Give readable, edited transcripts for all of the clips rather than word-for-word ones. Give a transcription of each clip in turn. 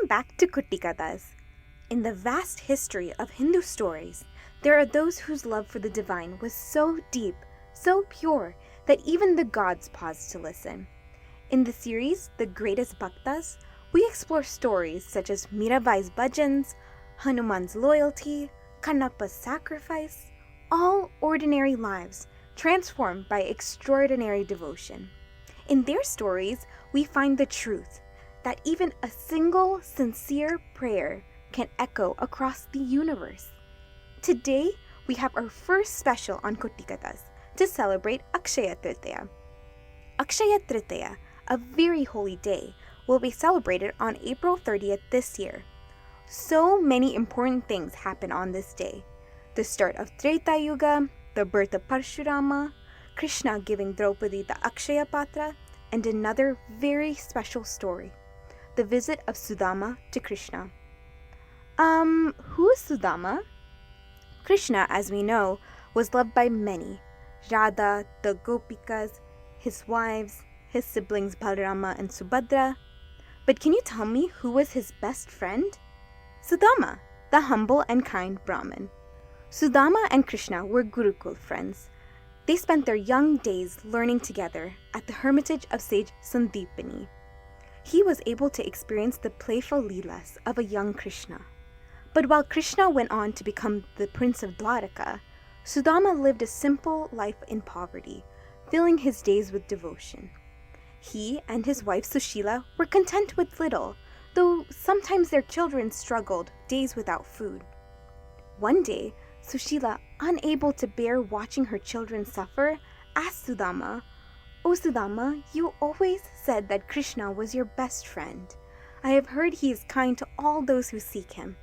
back to Kutti Kathas. In the vast history of Hindu stories, there are those whose love for the divine was so deep, so pure, that even the gods paused to listen. In the series, The Greatest Bhaktas, we explore stories such as Mirabai's bhajans, Hanuman's loyalty, Kannappa's sacrifice, all ordinary lives transformed by extraordinary devotion. In their stories, we find the truth that even a single sincere prayer can echo across the universe. Today, we have our first special on Kutti Kathas to celebrate Akshaya Tritiya. Akshaya Tritiya, a very holy day, will be celebrated on April 30th this year. So many important things happen on this day. The start of Treta Yuga, the birth of Parshurama, Krishna giving Draupadi the Akshaya Patra, and another very special story, the visit of Sudama to Krishna. Who is Sudama? Krishna, as we know, was loved by many. Radha, the Gopikas, his wives, his siblings Balarama and Subhadra. But can you tell me who was his best friend? Sudama, the humble and kind Brahmin. Sudama and Krishna were Gurukul friends. They spent their young days learning together at the hermitage of sage Sandipani. He was able to experience the playful leelas of a young Krishna. But while Krishna went on to become the prince of Dwaraka, Sudama lived a simple life in poverty, filling his days with devotion. He and his wife Sushila were content with little, though sometimes their children struggled days without food. One day, Sushila, unable to bear watching her children suffer, asked Sudama, "Oh Sudama, you always said that Krishna was your best friend. I have heard he is kind to all those who seek him.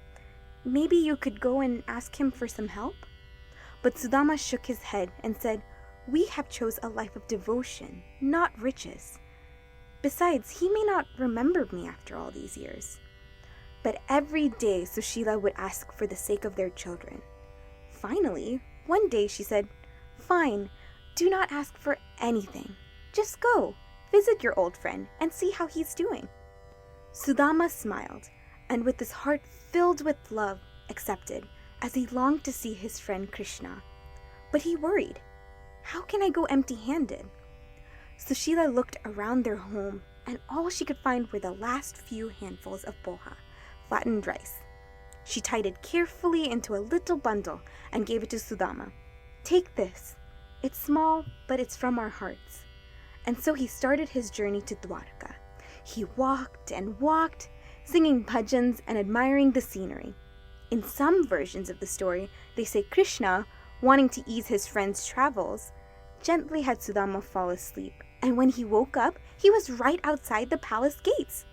Maybe you could go and ask him for some help?" But Sudama shook his head and said, "We have chose a life of devotion, not riches. Besides, he may not remember me after all these years." But every day Sushila would ask for the sake of their children. Finally, one day she said, "Fine, do not ask for anything. Just go, visit your old friend and see how he's doing." Sudama smiled, and with his heart filled with love, accepted, as he longed to see his friend Krishna. But he worried, "How can I go empty-handed?" Sushila looked around their home, and all she could find were the last few handfuls of poha, flattened rice. She tied it carefully into a little bundle and gave it to Sudama. "Take this. It's small, but it's from our hearts." And so he started his journey to Dwarka. He walked and walked, singing bhajans and admiring the scenery. In some versions of the story, they say Krishna, wanting to ease his friend's travels, gently had Sudama fall asleep, and when he woke up, he was right outside the palace gates.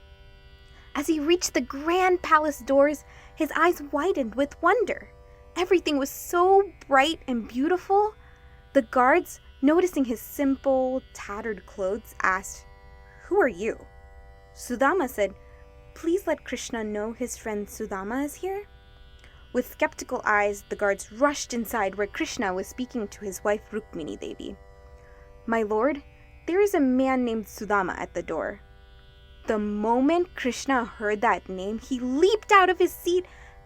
As he reached the grand palace doors, his eyes widened with wonder. Everything was so bright and beautiful. The guards, noticing his simple, tattered clothes, asked, "Who are you?" Sudama said, "Please let Krishna know his friend Sudama is here." With skeptical eyes, the guards rushed inside where Krishna was speaking to his wife Rukmini Devi. "My lord, there is a man named Sudama at the door." The moment Krishna heard that name, he leaped out of his seat.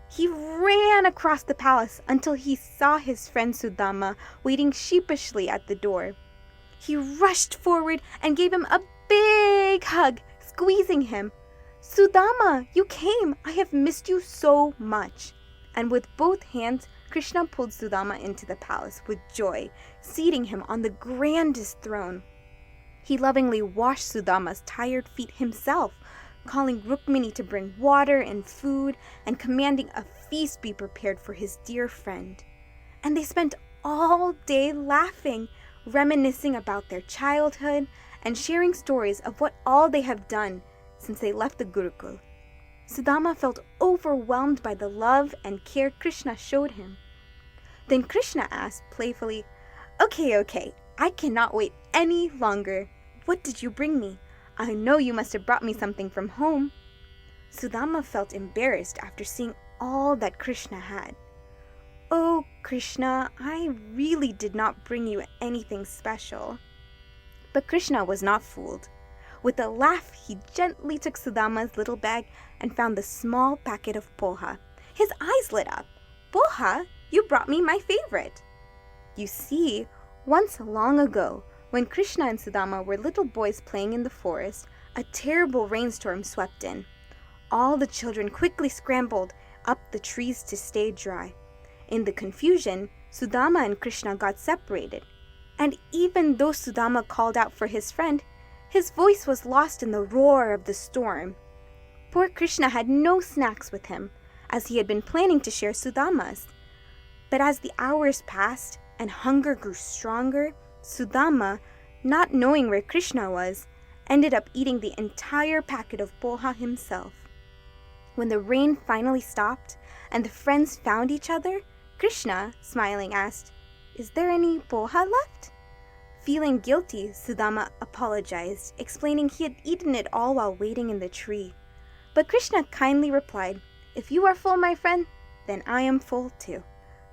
He ran across the palace until he saw his friend Sudama waiting sheepishly at the door. He rushed forward and gave him a big hug, squeezing him. "Sudama, you came! I have missed you so much." And with both hands, Krishna pulled Sudama into the palace with joy, seating him on the grandest throne. He lovingly washed Sudama's tired feet himself, calling Rukmini to bring water and food and commanding a feast be prepared for his dear friend. And they spent all day laughing, reminiscing about their childhood and sharing stories of what all they have done since they left the Gurukul. Sudama felt overwhelmed by the love and care Krishna showed him. Then Krishna asked playfully, Okay, I cannot wait any longer. What did you bring me? I know you must have brought me something from home." Sudama felt embarrassed after seeing all that Krishna had. "Oh, Krishna, I really did not bring you anything special." But Krishna was not fooled. With a laugh, he gently took Sudama's little bag and found the small packet of poha. His eyes lit up. "Poha? You brought me my favorite." You see, once long ago, when Krishna and Sudama were little boys playing in the forest, a terrible rainstorm swept in. All the children quickly scrambled up the trees to stay dry. In the confusion, Sudama and Krishna got separated. And even though Sudama called out for his friend, his voice was lost in the roar of the storm. Poor Krishna had no snacks with him, as he had been planning to share Sudama's. But as the hours passed and hunger grew stronger, Sudama, not knowing where Krishna was, ended up eating the entire packet of poha himself. When the rain finally stopped and the friends found each other, Krishna, smiling, asked, "Is there any poha left?" Feeling guilty, Sudama apologized, explaining he had eaten it all while waiting in the tree. But Krishna kindly replied, "If you are full, my friend, then I am full too."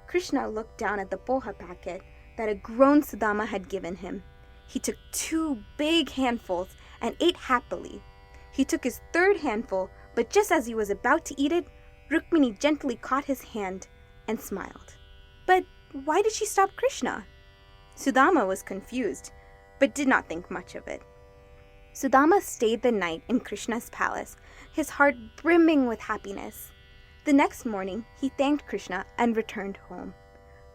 Krishna looked down at the poha packet that a grown Sudama had given him. He took 2 big handfuls and ate happily. He took his 3rd handful, but just as he was about to eat it, Rukmini gently caught his hand and smiled. But why did she stop Krishna? Sudama was confused, but did not think much of it. Sudama stayed the night in Krishna's palace, his heart brimming with happiness. The next morning, he thanked Krishna and returned home.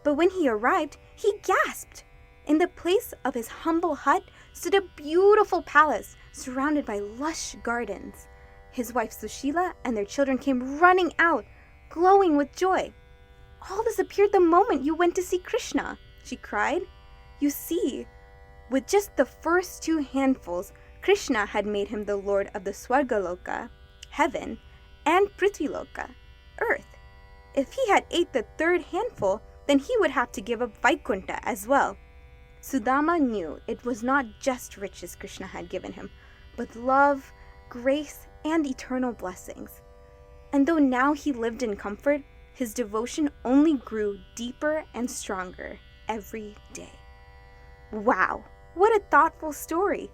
But when he arrived, he gasped. In the place of his humble hut stood a beautiful palace surrounded by lush gardens. His wife Sushila and their children came running out, glowing with joy. "All this appeared the moment you went to see Krishna," she cried. You see, with just the first 2 handfuls, Krishna had made him the lord of the Swargaloka, heaven, and Prithviloka, earth. If he had ate the 3rd handful, then he would have to give up Vaikunta as well. Sudama knew it was not just riches Krishna had given him, but love, grace, and eternal blessings. And though now he lived in comfort, his devotion only grew deeper and stronger every day. Wow, what a thoughtful story!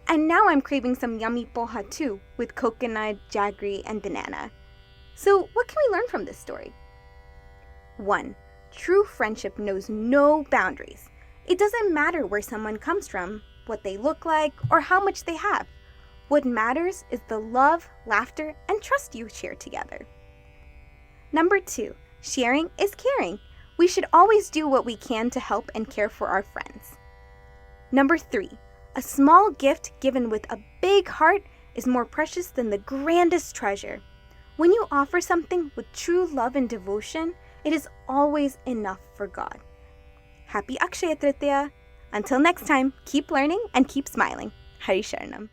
And now I'm craving some yummy poha too, with coconut, jaggery, and banana. So what can we learn from this story? 1. True friendship knows no boundaries. It doesn't matter where someone comes from, what they look like, or how much they have. What matters is the love, laughter, and trust you share together. Number 2, sharing is caring. We should always do what we can to help and care for our friends. Number 3, a small gift given with a big heart is more precious than the grandest treasure. When you offer something with true love and devotion, it is always enough for God. Happy Akshaya Tritiya! Until next time, keep learning and keep smiling. Hari Sharanam.